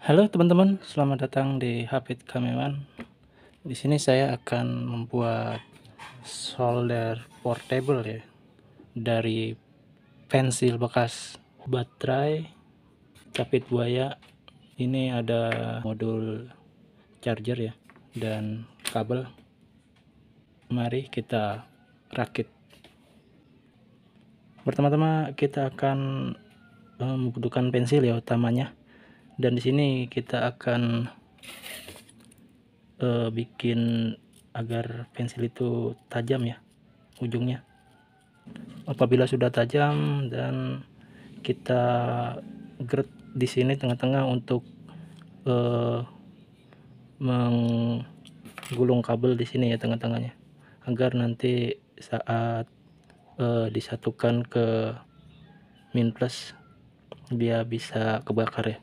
Halo teman-teman, selamat datang di Hafid Kamewan. Di sini saya akan membuat solder portable ya, dari pensil bekas, baterai, capit buaya. Ini ada modul charger ya, dan kabel. Mari kita rakit. Pertama-tama kita akan membutuhkan pensil ya utamanya, dan di sini kita akan bikin agar pensil itu tajam ya ujungnya. Apabila sudah tajam, dan kita gret di sini tengah-tengah untuk menggulung kabel di sini ya tengah-tengahnya, agar nanti saat disatukan ke min plus dia bisa kebakar ya.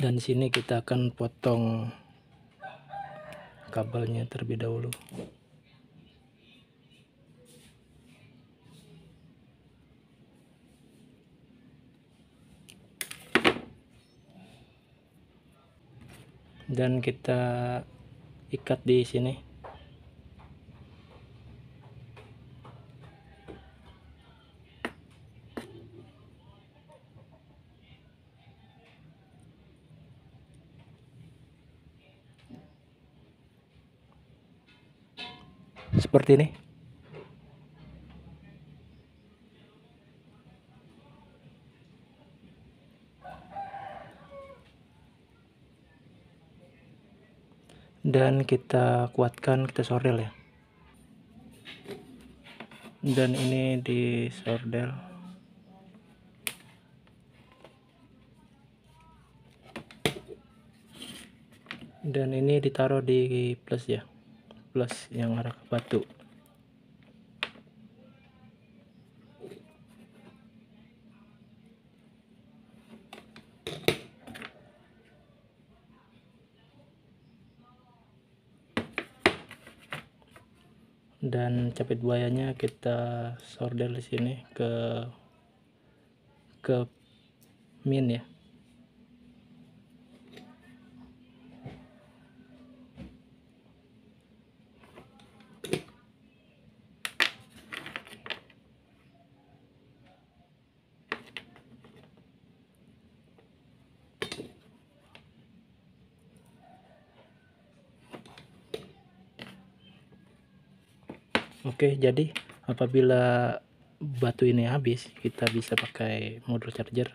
Dan di sini kita akan potong kabelnya terlebih dahulu. Dan kita ikat di sini. Seperti ini. Dan kita kuatkan, kita sordel ya. Dan ini di sordel. Dan ini ditaruh di plus ya, plus yang arah ke batu. Dan capit buayanya kita sordel di sini ke min ya. Oke, jadi apabila batu ini habis, kita bisa pakai modul charger.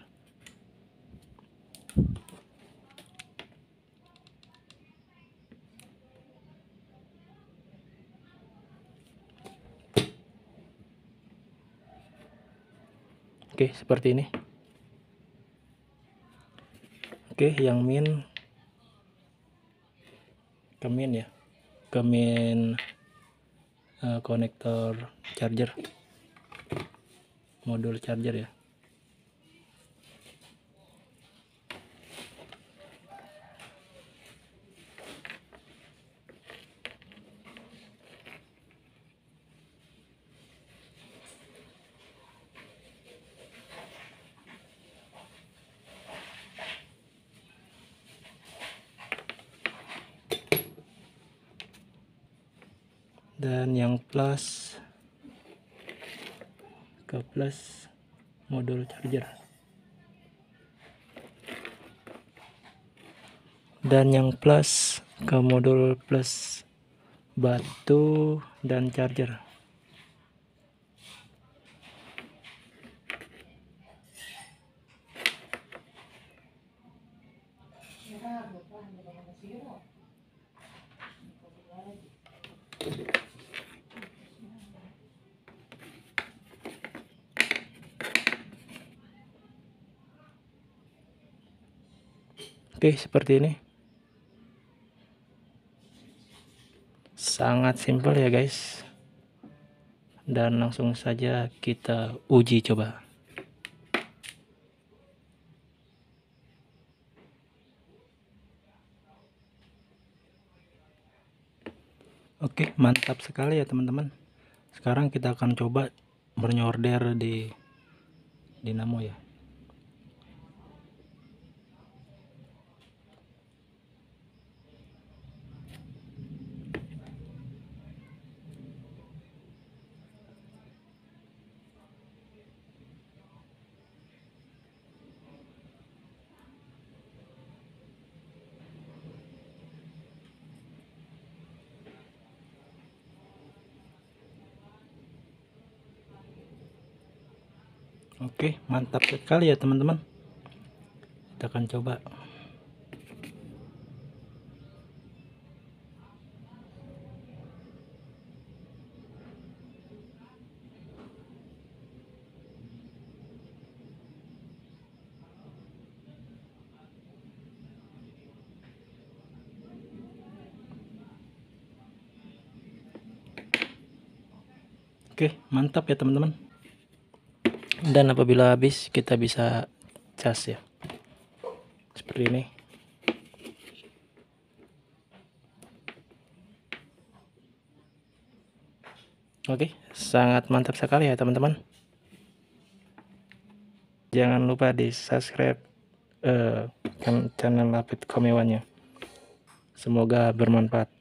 Oke, seperti ini. Oke, yang min ke min ya, ke min konektor charger, modul charger ya. Dan yang plus ke plus modul charger. Dan yang plus ke modul plus batu dan charger. Oke, seperti ini. Sangat simpel ya guys. Dan langsung saja kita uji coba. Oke, mantap sekali ya teman-teman. Sekarang kita akan coba bernyorder di dinamo ya. Oke, mantap sekali ya teman-teman. Kita akan coba. Oke, mantap ya teman-teman. Dan apabila habis kita bisa cas ya, seperti ini. Oke, sangat mantap sekali ya teman-teman. Jangan lupa di subscribe channel Lapit Komewannya. Semoga bermanfaat.